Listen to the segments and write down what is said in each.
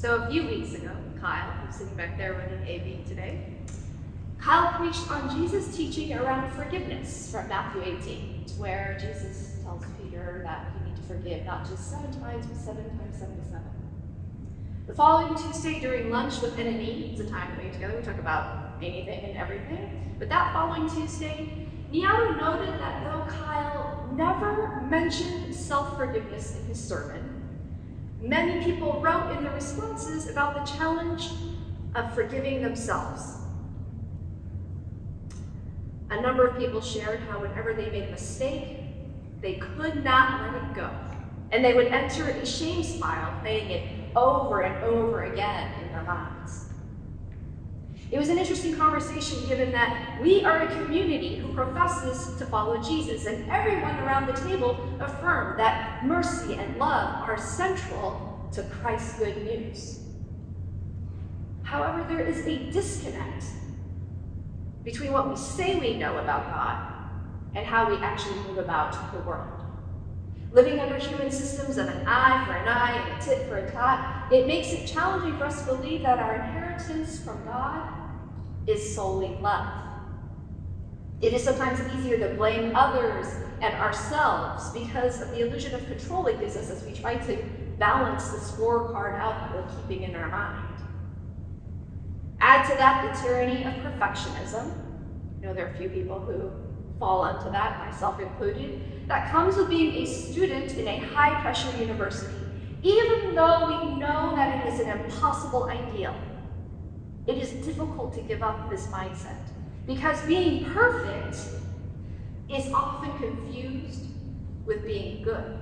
So a few weeks ago, Kyle, who's sitting back there running AV today, Kyle preached on Jesus' teaching around forgiveness from Matthew 18, where Jesus tells Peter that you need to forgive not just 7 times, but 7 times 77. The following Tuesday during lunch with N&E, it's a time that we get together, we talk about anything and everything, but that following Tuesday, Niato noted that though Kyle never mentioned self-forgiveness in his sermon, many people wrote in the responses about the challenge of forgiving themselves. A number of people shared how whenever they made a mistake, they could not let it go, and they would enter a shame spiral, playing it over and over again in their minds. It was an interesting conversation given that we are a community who professes to follow Jesus, and everyone around the table affirmed that mercy and love are central to Christ's good news. However, there is a disconnect between what we say we know about God and how we actually move about the world. Living under human systems of an eye for an eye and a tit for a tat, it makes it challenging for us to believe that our inheritance from God is solely love. It is sometimes easier to blame others and ourselves because of the illusion of control it gives us as we try to balance the scorecard out that we're keeping in our mind. Add to that the tyranny of perfectionism. You know, there are a few people who fall into that, myself included, that comes with being a student in a high-pressure university, even though we know that it is an impossible ideal. It is difficult to give up this mindset because being perfect is often confused with being good.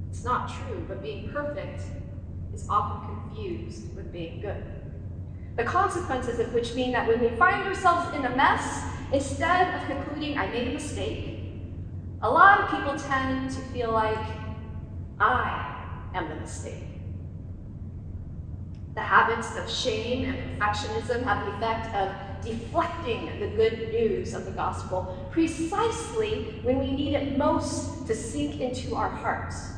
It's not true, but being perfect is often confused with being good. The consequences of which mean that when we find ourselves in a mess, instead of concluding I made a mistake, a lot of people tend to feel like I am the mistake. The habits of shame and perfectionism have the effect of deflecting the good news of the gospel precisely when we need it most to sink into our hearts.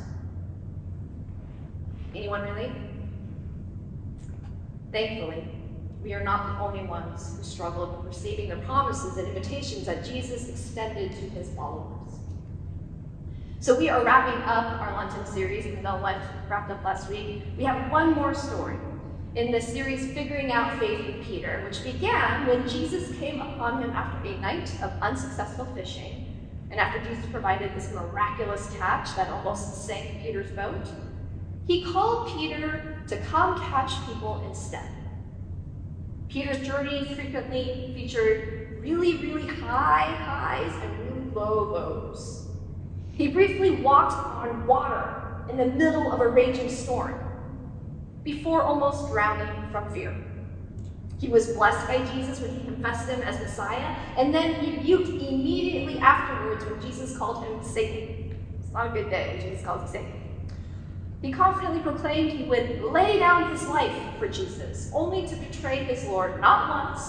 Anyone relate? Thankfully, we are not the only ones who struggled with receiving the promises and invitations that Jesus extended to his followers. So we are wrapping up our Lenten series, even though Lent wrapped up last week. We have one more story in this series, Figuring Out Faith with Peter, which began when Jesus came upon him after a night of unsuccessful fishing, and after Jesus provided this miraculous catch that almost sank Peter's boat. He called Peter to come catch people instead. Peter's journey frequently featured really high highs and really low lows. He briefly walked on water in the middle of a raging storm before almost drowning from fear. He was blessed by Jesus when he confessed him as Messiah, and then rebuked immediately afterwards when Jesus called him Satan. It's not a good day when Jesus calls him Satan. He confidently proclaimed he would lay down his life for Jesus, only to betray his Lord not once,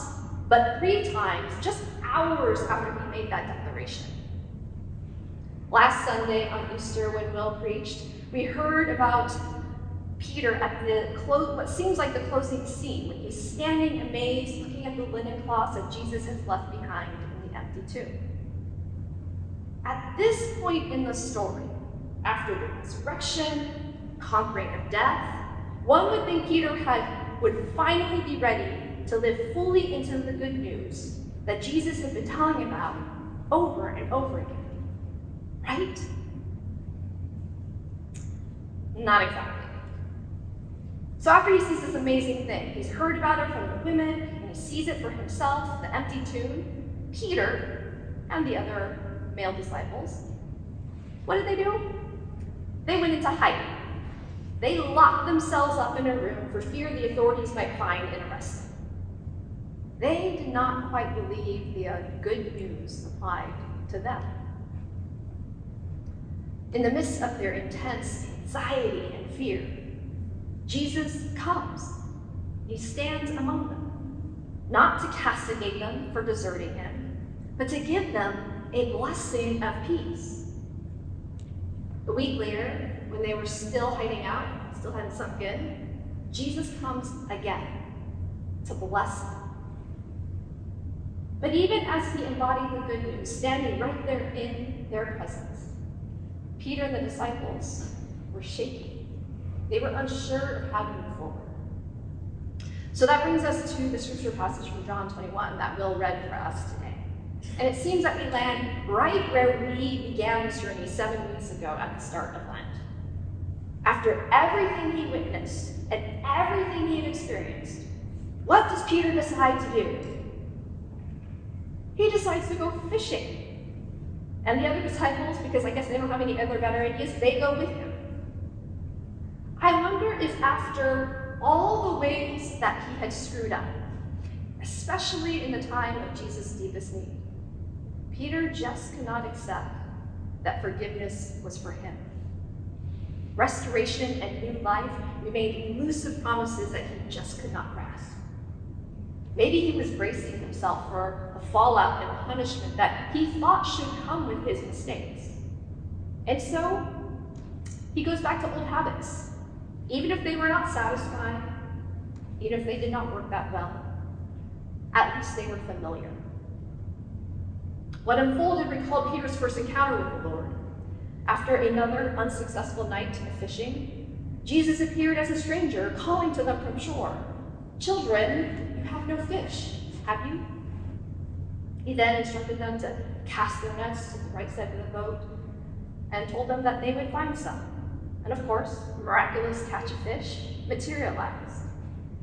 but 3 times, just hours after he made that declaration. Last Sunday on Easter, when Will preached, we heard about Peter at what seems like the closing scene, when he's standing amazed, looking at the linen cloths that Jesus has left behind in the empty tomb. At this point in the story, after the resurrection, conquering of death, one would think Peter would finally be ready to live fully into the good news that Jesus had been telling about over and over again. Right? Not exactly. So after he sees this amazing thing, he's heard about it from the women, and he sees it for himself, the empty tomb, Peter and the other male disciples, what did they do? They went into hiding. They locked themselves up in a room for fear the authorities might find and arrest them. They did not quite believe the good news applied to them. In the midst of their intense anxiety and fear, Jesus comes. He stands among them, not to castigate them for deserting him, but to give them a blessing of peace. A week later, when they were still hiding out, it's still hadn't sunk in, Jesus comes again to bless them. But even as he embodied the good news, standing right there in their presence, Peter and the disciples were shaking. They were unsure of how to move forward. So that brings us to the scripture passage from John 21 that Will read for us today. And it seems that we land right where we began this journey 7 weeks ago at the start of Lent. After everything he witnessed and everything he had experienced, what does Peter decide to do? He decides to go fishing. And the other disciples, because I guess they don't have any other better ideas, they go with him. I wonder if after all the ways that he had screwed up, especially in the time of Jesus' deepest need, Peter just could not accept that forgiveness was for him. Restoration and new life remained elusive promises that he just could not grasp. Maybe he was bracing himself for the fallout and punishment that he thought should come with his mistakes. And so he goes back to old habits, even if they were not satisfying, even if they did not work that well. At least they were familiar. What unfolded recalled Peter's first encounter with the Lord. After another unsuccessful night of fishing, Jesus appeared as a stranger, calling to them from shore, "Children, you have no fish, have you?" He then instructed them to cast their nets to the right side of the boat and told them that they would find some. And of course, a miraculous catch of fish materialized.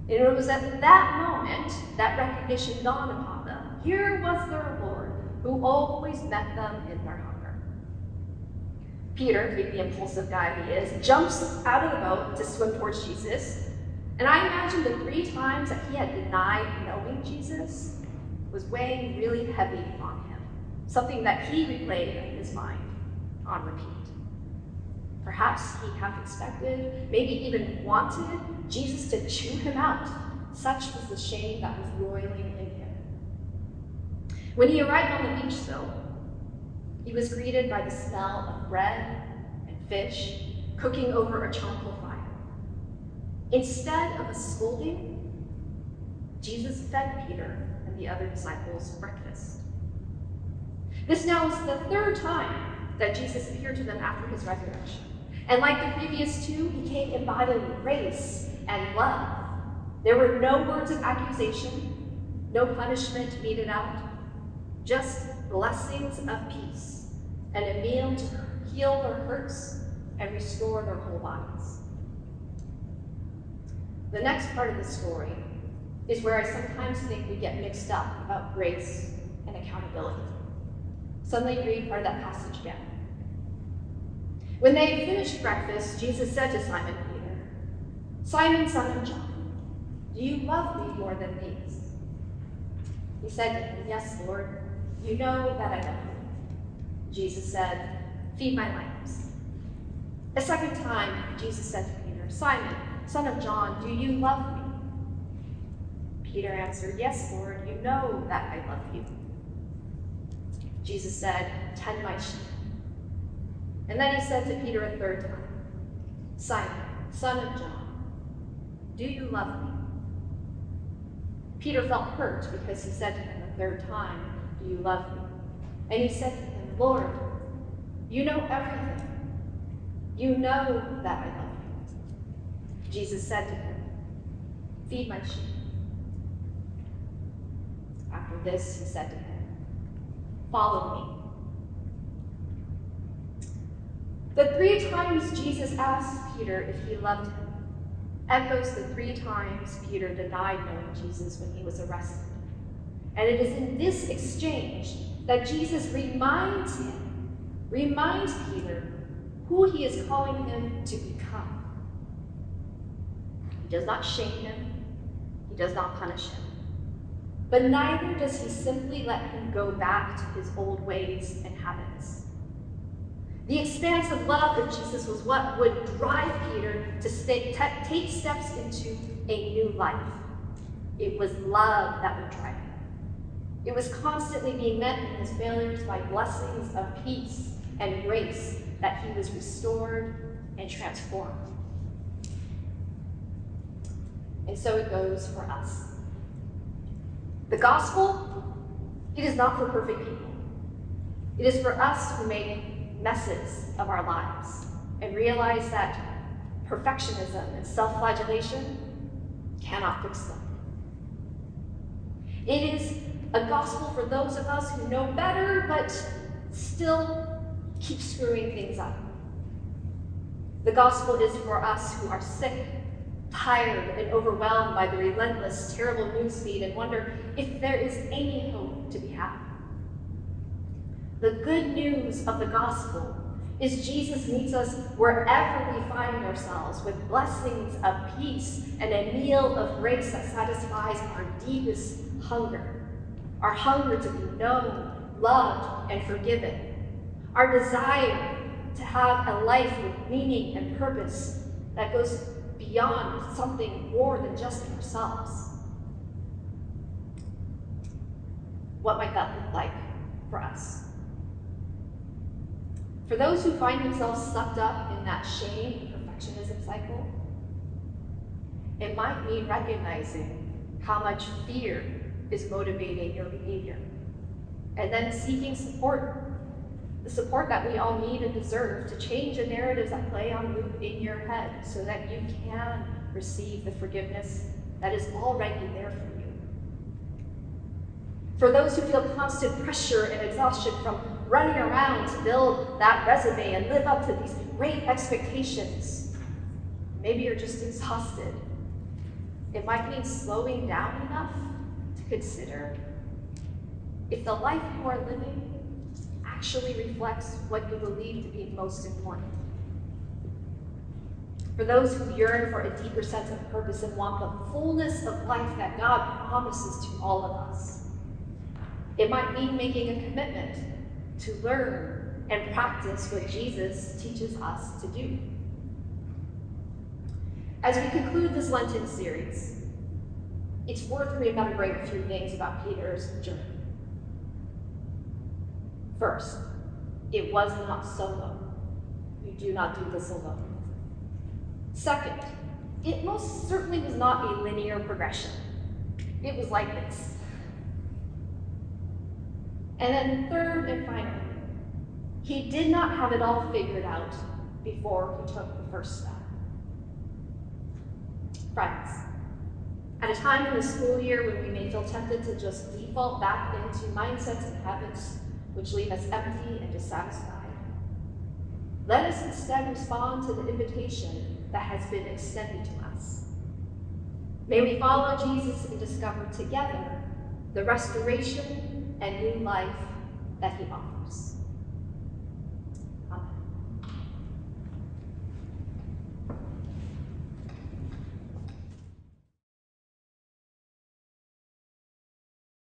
And it was at that moment that recognition dawned upon them. Here was their Lord, who always met them in their hunger. Peter, being the impulsive guy he is, jumps out of the boat to swim towards Jesus. And I imagine the 3 times that he had denied knowing Jesus was weighing really heavy on him, something that he replayed in his mind on repeat. Perhaps he half expected, maybe even wanted Jesus to chew him out. Such was the shame that was roiling in him. When he arrived on the beach, though, he was greeted by the smell of bread and fish cooking over a charcoal fire. Instead of a scolding, Jesus fed Peter and the other disciples breakfast. This now is the 3rd time that Jesus appeared to them after his resurrection. And like the previous 2, he came embodying grace and love. There were no words of accusation, no punishment meted out, just blessings of peace and a meal to heal their hurts and restore their whole bodies. The next part of the story is where I sometimes think we get mixed up about grace and accountability. Suddenly read part of that passage again. When they had finished breakfast, Jesus said to Simon Peter, "Simon, son of John, do you love me more than these?" He said to him, "Yes, Lord, you know that I love you." Jesus said, "Feed my lambs." A second time, Jesus said to Peter, "Simon, son of John, do you love me?" Peter answered, "Yes, Lord, you know that I love you." Jesus said, "Tend my sheep." And then he said to Peter a 3rd time, "Simon, son of John, do you love me?" Peter felt hurt because he said to him the 3rd time, "Do you love me?" And he said to him, "Lord, you know everything. You know that I love you." Jesus said to him, "Feed my sheep." After this, he said to him, "Follow me." The 3 times Jesus asked Peter if he loved him echoes the 3 times Peter denied knowing Jesus when he was arrested. And it is in this exchange that Jesus reminds Peter who he is calling him to become. He does not shame him, he does not punish him, but neither does he simply let him go back to his old ways and habits. The expansive love of Jesus was what would drive Peter to take steps into a new life. It was love that would drive him. It was constantly being met in his failures by blessings of peace and grace that he was restored and transformed. And so it goes for us. The gospel, it is not for perfect people. It is for us who make messes of our lives and realize that perfectionism and self-flagellation cannot fix them. It is a gospel for those of us who know better, but still keep screwing things up. The gospel is for us who are sick, tired, and overwhelmed by the relentless, terrible news feed and wonder if there is any hope to be had. The good news of the gospel is Jesus meets us wherever we find ourselves with blessings of peace and a meal of grace that satisfies our deepest hunger, our hunger to be known, loved, and forgiven, our desire to have a life with meaning and purpose that goes beyond something more than just ourselves. What might that look like for us? For those who find themselves sucked up in that shame and perfectionism cycle, it might mean recognizing how much fear is motivating your behavior, and then seeking support, the support that we all need and deserve to change the narratives that play on loop in your head so that you can receive the forgiveness that is already there for you. For those who feel constant pressure and exhaustion from running around to build that resume and live up to these great expectations, maybe you're just exhausted. It might mean slowing down enough to consider if the life you are living actually reflects what you believe to be most important. For those who yearn for a deeper sense of purpose and want the fullness of life that God promises to all of us, it might mean making a commitment to learn and practice what Jesus teaches us to do. As we conclude this Lenten series, it's worth remembering a few things about Peter's journey. First, it was not solo. You do not do this alone. Second, it most certainly was not a linear progression. It was like this. And then third and finally, he did not have it all figured out before he took the first step. Friends, at a time in the school year when we may feel tempted to just default back into mindsets and habits which leave us empty and dissatisfied, let us instead respond to the invitation that has been extended to us. May we follow Jesus and discover together the restoration and new life that he offers.